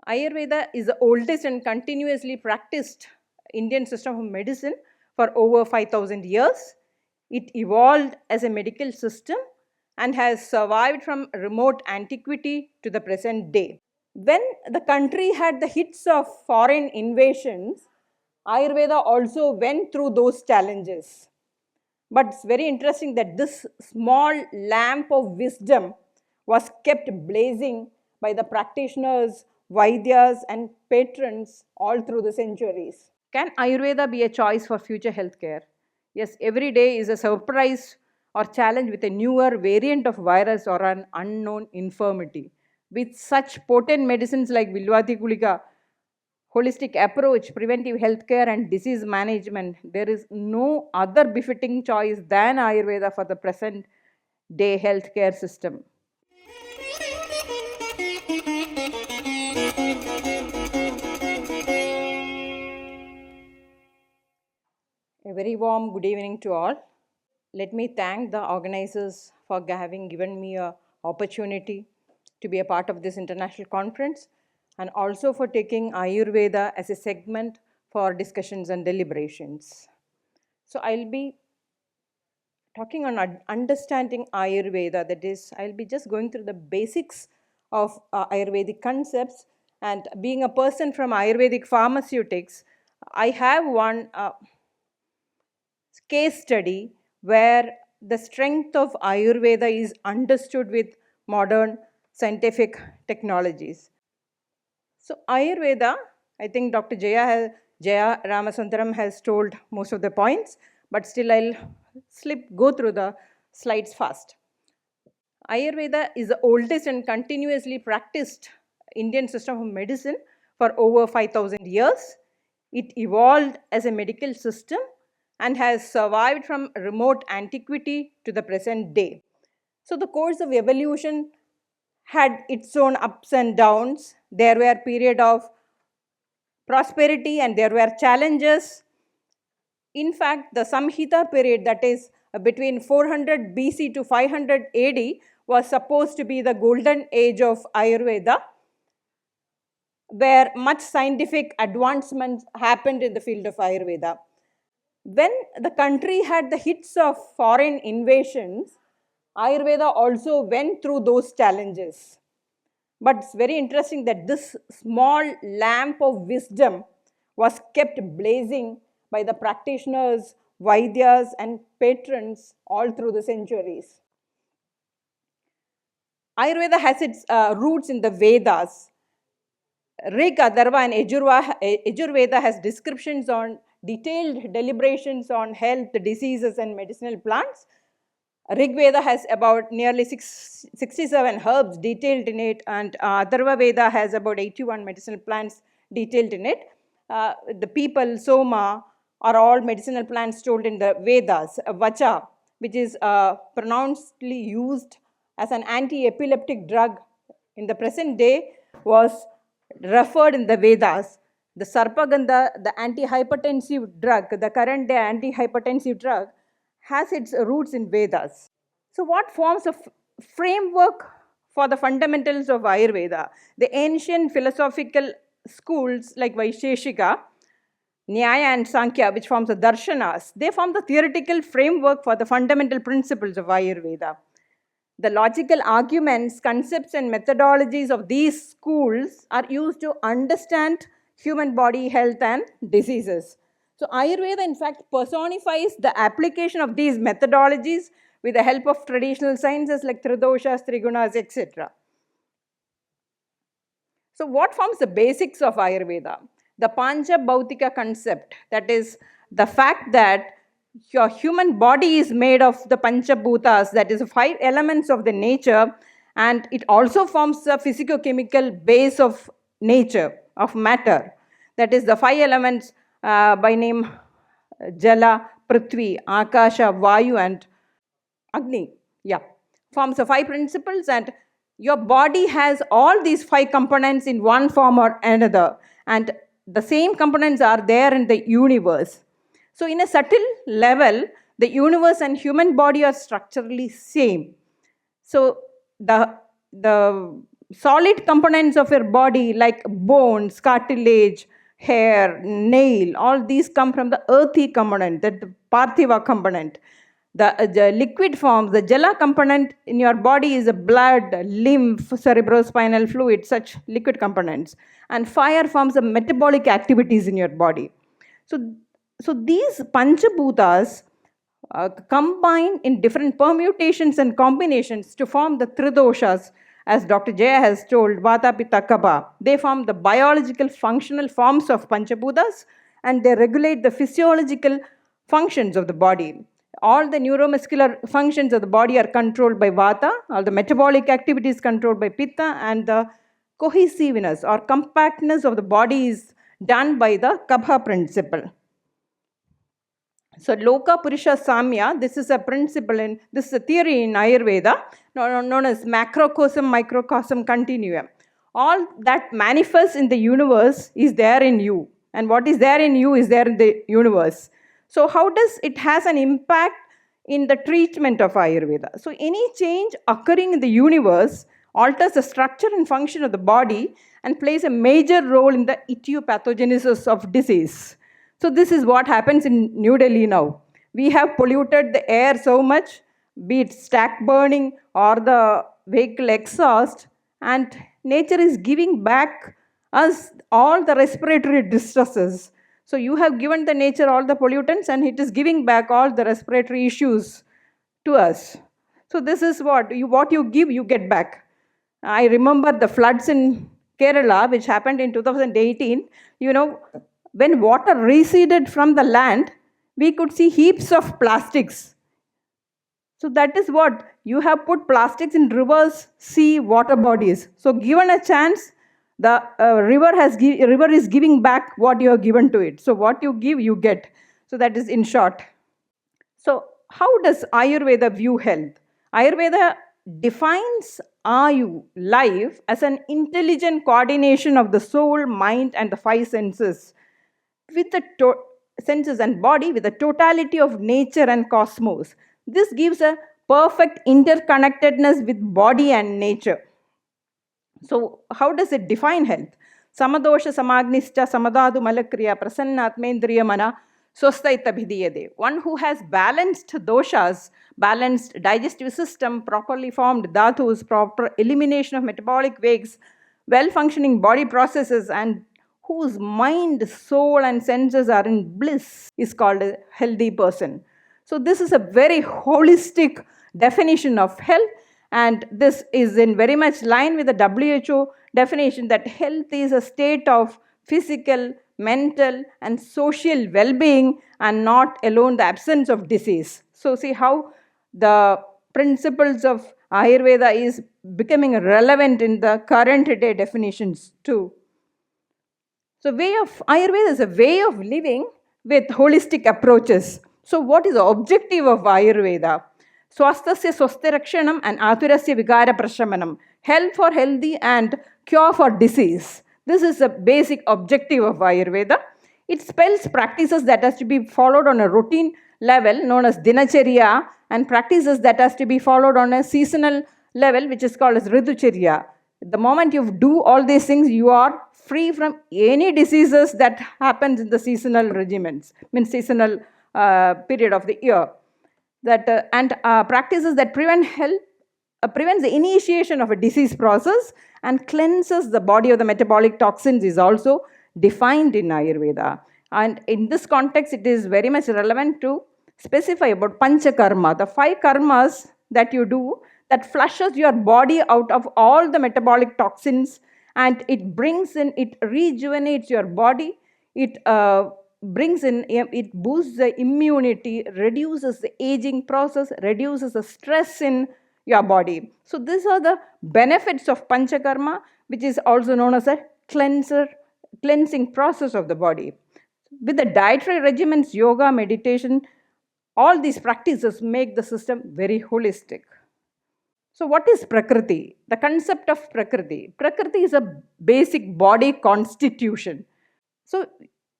Ayurveda is the oldest and continuously practiced Indian system of medicine for over 5,000 years. It evolved as a medical system and has survived from remote antiquity to the present day. When the country had the hits of foreign invasions, Ayurveda also went through those challenges. But it's very interesting that this small lamp of wisdom was kept blazing by the practitioners, Vaidyas, and patrons all through the centuries. Can Ayurveda be a choice for future healthcare? Yes, every day is a surprise or challenge with a newer variant of virus or an unknown infirmity. With such potent medicines like Vilwadi, Kulika, holistic approach, preventive healthcare, and disease management, there is no other befitting choice than Ayurveda for the present day healthcare system. A very warm good evening to all. Let me thank the organizers for having given me an opportunity to be a part of this international conference, and also for taking Ayurveda as a segment for discussions and deliberations. So I'll be talking on understanding Ayurveda. That is, I'll be just going through the basics of Ayurvedic concepts. And being a person from Ayurvedic pharmaceutics, I have one case study where the strength of Ayurveda is understood with modern scientific technologies. So Ayurveda, I think Dr. Jaya Ramasundaram has told most of the points, but still I'll go through the slides fast. Ayurveda is the oldest and continuously practiced Indian system of medicine for over 5,000 years. It evolved as a medical system and has survived from remote antiquity to the present day. So the course of evolution had its own ups and downs. There were periods of prosperity and there were challenges. In fact, the Samhita period, that is between 400 BC to 500 AD, was supposed to be the golden age of Ayurveda, where much scientific advancements happened in the field of Ayurveda. When the country had the hits of foreign invasions, Ayurveda also went through those challenges. But it's very interesting that this small lamp of wisdom was kept blazing by the practitioners, Vaidyas, and patrons all through the centuries. Ayurveda has its roots in the Vedas. Rig, Atharva, and Yajurveda has descriptions on detailed deliberations on health, diseases, and medicinal plants. Rig Veda has about nearly 67 herbs detailed in it, and Atharva Veda has about 81 medicinal plants detailed in it. The people, Soma, are all medicinal plants told in the Vedas. Vacha, which is pronouncedly used as an anti-epileptic drug in the present day, was referred in the Vedas. The Sarpagandha, the antihypertensive drug, the current day antihypertensive drug, has its roots in Vedas. So what forms a framework for the fundamentals of Ayurveda? The ancient philosophical schools like Vaisheshika, Nyaya, and Sankhya, which forms the darshanas, they form the theoretical framework for the fundamental principles of Ayurveda. The logical arguments, concepts, and methodologies of these schools are used to understand human body, health, and diseases. So Ayurveda, in fact, personifies the application of these methodologies with the help of traditional sciences like Tridoshas, Trigunas, etc. So what forms the basics of Ayurveda? The Pancha Bhautika concept, that is the fact that your human body is made of the Panchabhutas, that is 5 elements of the nature, and it also forms the physico-chemical base of nature, of matter. That is the 5 elements by name Jala, Prithvi, Akasha, Vayu, and Agni. Yeah, forms the 5 principles, and your body has all these 5 components in one form or another, and the same components are there in the universe. So in a subtle level, the universe and human body are structurally same. So the solid components of your body like bones, cartilage, hair, nail, all these come from the earthy component, the Parthiva component. The liquid forms, the Jala component in your body is the blood, lymph, cerebrospinal fluid, such liquid components. And fire forms the metabolic activities in your body. So these Panchabhutas combine in different permutations and combinations to form the Tridoshas, as Dr. Jaya has told, Vata, Pitta, Kapha. They form the biological functional forms of Panchabhutas, and they regulate the physiological functions of the body. All the neuromuscular functions of the body are controlled by Vata, all the metabolic activities controlled by Pitta, and the cohesiveness or compactness of the body is done by the Kapha principle. So Loka Purusha Samya, this is a principle in, this is a theory in Ayurveda known as macrocosm microcosm continuum. All that manifests in the universe is there in you, and what is there in you is there in the universe. So how does it has an impact in the treatment of Ayurveda? So any change occurring in the universe alters the structure and function of the body and plays a major role in the etiopathogenesis of disease. So this is what happens in New Delhi now. We have polluted the air so much, be it stack burning or the vehicle exhaust, and nature is giving back us all the respiratory distresses. So you have given the nature all the pollutants, and it is giving back all the respiratory issues to us. So this is what you give, you get back. I remember the floods in Kerala, which happened in 2018. When water receded from the land, we could see heaps of plastics. So that is what you have put plastics in rivers, sea, water bodies. So given a chance, the river is giving back what you have given to it. So what you give, you get. So that is in short. So how does Ayurveda view health? Ayurveda defines Ayu, life, as an intelligent coordination of the soul, mind, and the five senses, with the senses and body with the totality of nature and cosmos. This gives a perfect interconnectedness with body and nature. So how does it define health? Samadosha samagnischa samadadu malakriya prasannatmendriya mana swasthaita bhidiyade. One who has balanced doshas, balanced digestive system, properly formed dhatus, proper elimination of metabolic wastes, well-functioning body processes, and whose mind, soul, and senses are in bliss is called a healthy person. So this is a very holistic definition of health, and this is in very much line with the WHO definition that health is a state of physical, mental, and social well-being, and not alone the absence of disease. So see how the principles of Ayurveda is becoming relevant in the current day definitions too. So Ayurveda is a way of living with holistic approaches. So what is the objective of Ayurveda? Swasthasya swasthirakshanam and aturasya vigara prashamanam. Health for healthy and cure for disease. This is the basic objective of Ayurveda. It spells practices that has to be followed on a routine level known as dinacharya, and practices that has to be followed on a seasonal level, which is called as ritucharya. The moment you do all these things, you are free from any diseases that happens in the seasonal regimens, means seasonal period of the year. Practices that prevents the initiation of a disease process and cleanses the body of the metabolic toxins is also defined in Ayurveda. And in this context, it is very much relevant to specify about Panchakarma, the 5 karmas that you do that flushes your body out of all the metabolic toxins, and it rejuvenates your body, it boosts the immunity, reduces the aging process, reduces the stress in your body. So these are the benefits of Panchakarma, which is also known as a cleansing process of the body. With the dietary regimens, yoga, meditation, all these practices make the system very holistic. So what is Prakriti? The concept of Prakriti. Prakriti is a basic body constitution. So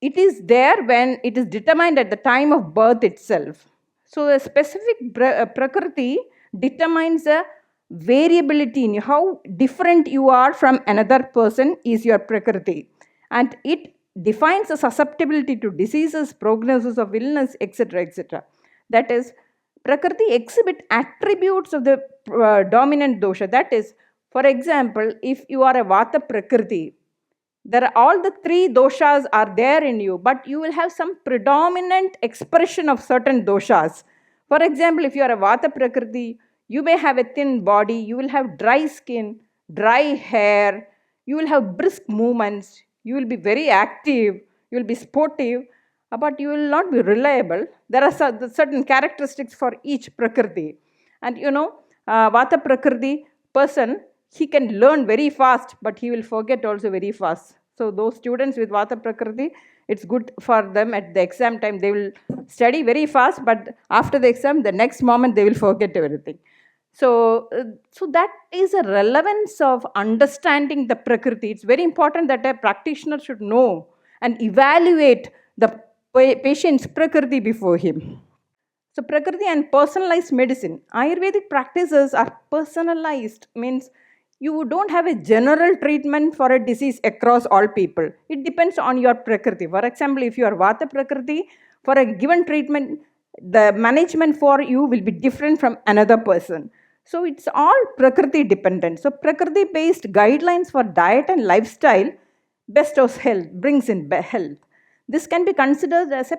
it is there when it is determined at the time of birth itself. So a specific Prakriti determines the variability in you, how different you are from another person is your Prakriti. And it defines a susceptibility to diseases, prognosis of illness, etc. etc. That is, Prakriti exhibit attributes of the dominant dosha. That is, for example, if you are a Vata Prakriti, there are all the three doshas are there in you, but you will have some predominant expression of certain doshas. For example, if you are a Vata Prakriti, you may have a thin body, you will have dry skin, dry hair, you will have brisk movements, you will be very active, you will be sportive, but you will not be reliable. There are certain characteristics for each Prakriti. And Vata Prakriti person, he can learn very fast, but he will forget also very fast. So those students with Vata Prakriti, it's good for them at the exam time. They will study very fast, but after the exam, the next moment they will forget everything. So that is a relevance of understanding the Prakriti. It's very important that a practitioner should know and evaluate the patient's Prakriti before him. So Prakriti and personalized medicine. Ayurvedic practices are personalized, means you don't have a general treatment for a disease across all people. It depends on your Prakriti. For example, if you are Vata Prakriti, for a given treatment, the management for you will be different from another person. So it's all Prakriti dependent. So Prakriti-based guidelines for diet and lifestyle bestows health, brings in health. This can be considered as a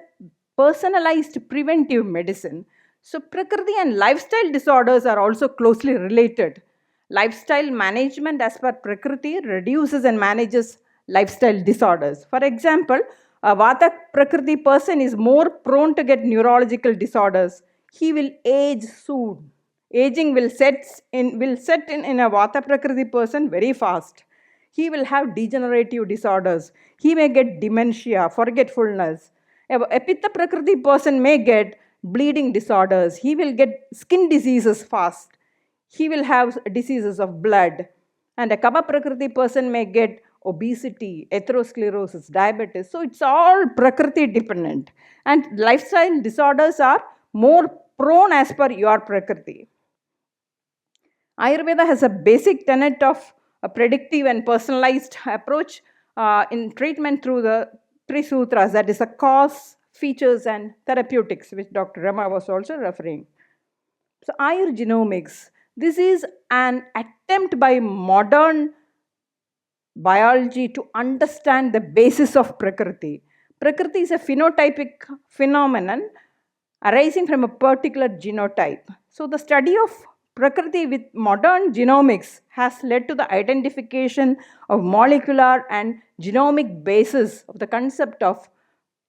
personalized preventive medicine. So Prakriti and lifestyle disorders are also closely related. Lifestyle management as per Prakriti reduces and manages lifestyle disorders. For example, a Vata Prakriti person is more prone to get neurological disorders. He will age soon. Aging will set in a Vata Prakriti person very fast. He will have degenerative disorders. He may get dementia, forgetfulness. A Pitta Prakriti person may get bleeding disorders. He will get skin diseases fast. He will have diseases of blood. And a Kapha Prakriti person may get obesity, atherosclerosis, diabetes. So it's all Prakriti dependent. And lifestyle disorders are more prone as per your Prakriti. Ayurveda has a basic tenet of a predictive and personalized approach in treatment through the three sutras, that is the cause, features, and therapeutics, which Dr. Rama was also referring. So Genomics, this is an attempt by modern biology to understand the basis of Prakriti. Prakriti is a phenotypic phenomenon arising from a particular genotype. So the study of Prakriti with modern genomics has led to the identification of molecular and genomic basis of the concept of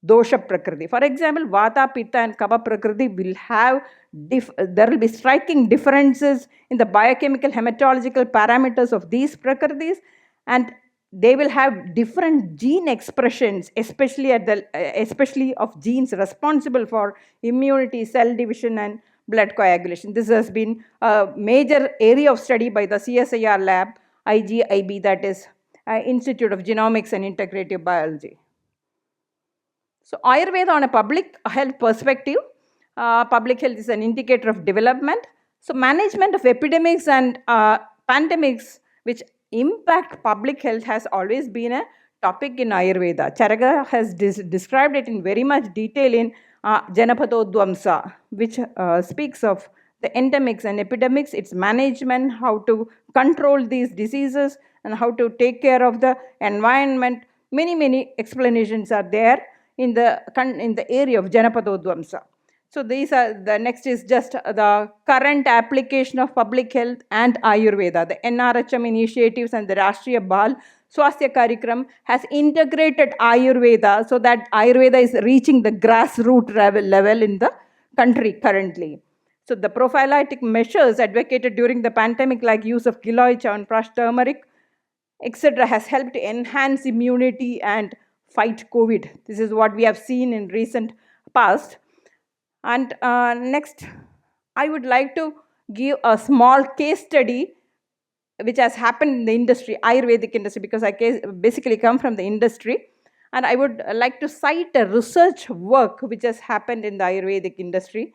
dosha Prakriti. For example, Vata, Pitta and Kapha Prakriti will have, there will be striking differences in the biochemical hematological parameters of these Prakritis, and they will have different gene expressions, especially of genes responsible for immunity, cell division, and blood coagulation. This has been a major area of study by the CSIR lab, IGIB, that is Institute of Genomics and Integrative Biology. So Ayurveda on a public health perspective, public health is an indicator of development. So management of epidemics and pandemics which impact public health has always been a topic in Ayurveda. Charaka has described it in very much detail in Janapadodvamsa, which speaks of the endemics and epidemics, its management, how to control these diseases, and how to take care of the environment. Many explanations are there in the area of Janapadodvamsa. So these are, the next is just the current application of public health and Ayurveda. The NRHM initiatives and the Rashtriya Bal Swasthya Karikram has integrated Ayurveda so that Ayurveda is reaching the grassroots level in the country currently. So the prophylactic measures advocated during the pandemic, like use of giloy, chyawanprash, turmeric, etc., has helped to enhance immunity and fight COVID. This is what we have seen in recent past. And next, I would like to give a small case study which has happened in the industry, Ayurvedic industry, because I basically come from the industry. And I would like to cite a research work which has happened in the Ayurvedic industry,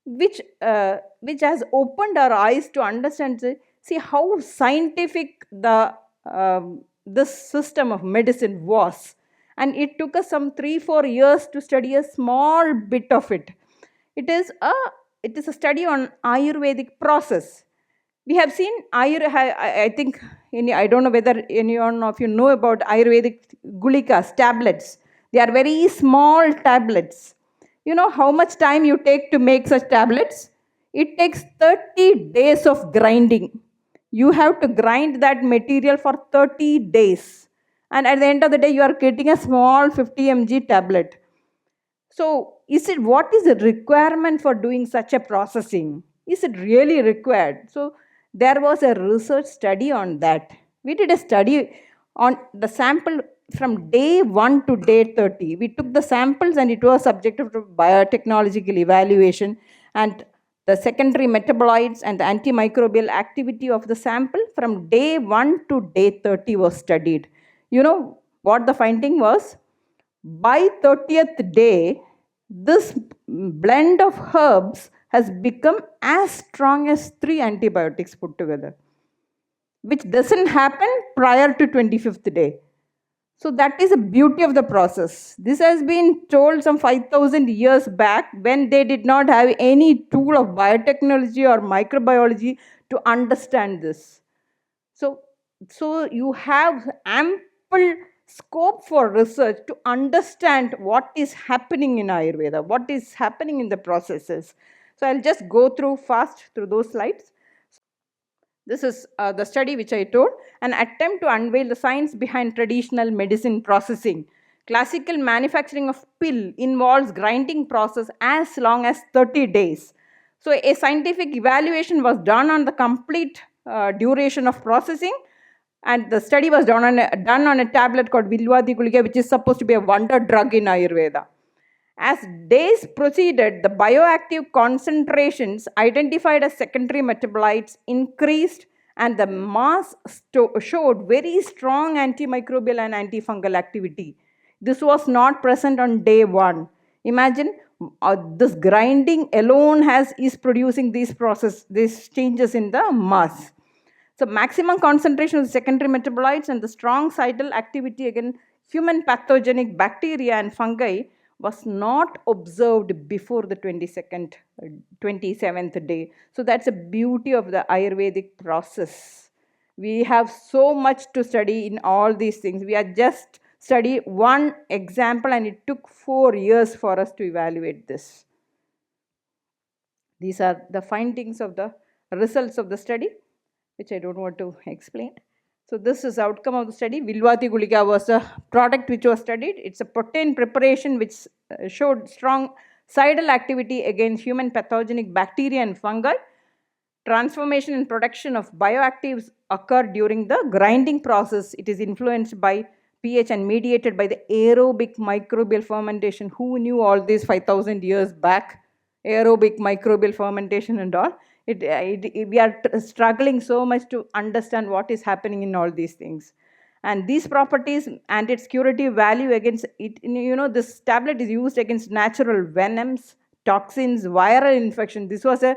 which has opened our eyes to understand see how scientific this system of medicine was. And it took us some 3-4 years to study a small bit of it. It is a study on Ayurvedic process. We have seen I think I don't know whether anyone of you know about Ayurvedic Gulikas, tablets. They are very small tablets. You know how much time you take to make such tablets? It takes 30 days of grinding. You have to grind that material for 30 days. And at the end of the day, you are getting a small 50 mg tablet. So, what is the requirement for doing such a processing? Is it really required? So, there was a research study on that. We did a study on the sample from day 1 to day 30. We took the samples and it was subjected to biotechnological evaluation, and the secondary metabolites and the antimicrobial activity of the sample from day 1 to day 30 was studied. You know what the finding was? By 30th day, this blend of herbs has become as strong as 3 antibiotics put together, which doesn't happen prior to 25th day. So that is the beauty of the process. This has been told some 5,000 years back, when they did not have any tool of biotechnology or microbiology to understand this. So you have ample scope for research to understand what is happening in Ayurveda, what is happening in the processes. So I'll just go fast through those slides. This is the study which I told, an attempt to unveil the science behind traditional medicine processing. Classical manufacturing of pill involves grinding process as long as 30 days. So a scientific evaluation was done on the complete duration of processing, and the study was done on a tablet called Vilwadi Kulika, which is supposed to be a wonder drug in Ayurveda. As days proceeded, the bioactive concentrations identified as secondary metabolites increased, and the mass showed very strong antimicrobial and antifungal activity. This was not present on day 1. Imagine this grinding alone is producing these changes in the mass. So maximum concentration of secondary metabolites and the strong cytal activity against human pathogenic bacteria and fungi was not observed before the 27th day. So that's the beauty of the Ayurvedic process. We have so much to study in all these things. We are just study one example, and it took 4 years for us to evaluate this. These are the findings of the results of the study, which I don't want to explain. So this is outcome of the study. Vilwadi Kulika was a product which was studied. It's a protein preparation which showed strong cytal activity against human pathogenic bacteria and fungi. Transformation and production of bioactives occur during the grinding process. It is influenced by pH and mediated by the aerobic microbial fermentation. Who knew all this 5,000 years back? Aerobic microbial fermentation and all. We are struggling so much to understand what is happening in all these things. And these properties and its curative value against it, this tablet is used against natural venoms, toxins, viral infection. This was a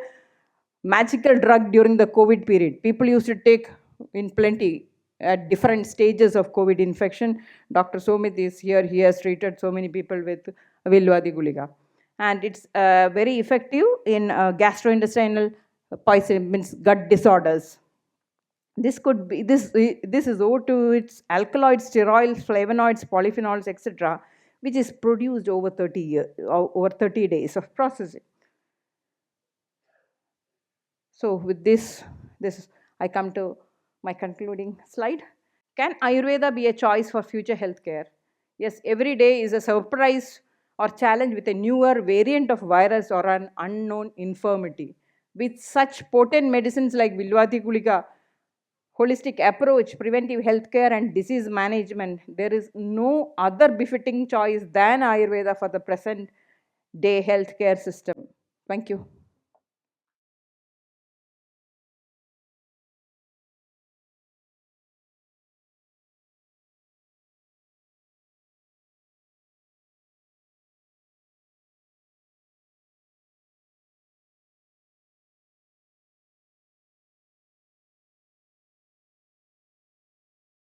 magical drug during the COVID period. People used to take in plenty at different stages of COVID infection. Dr. Somit is here. He has treated so many people with Vilwadi Kulika. And it's very effective in gastrointestinal poison, means gut disorders. This could be this is owed to its alkaloids, steroids, flavonoids, polyphenols, etc., which is produced over 30 days of processing. So with this I come to my concluding slide. Can Ayurveda be a choice for future healthcare? Yes, every day is a surprise or challenge with a newer variant of virus or an unknown infirmity. With such potent medicines like Vilwadi Kulika, holistic approach, preventive healthcare and disease management, there is no other befitting choice than Ayurveda for the present day healthcare system. Thank you.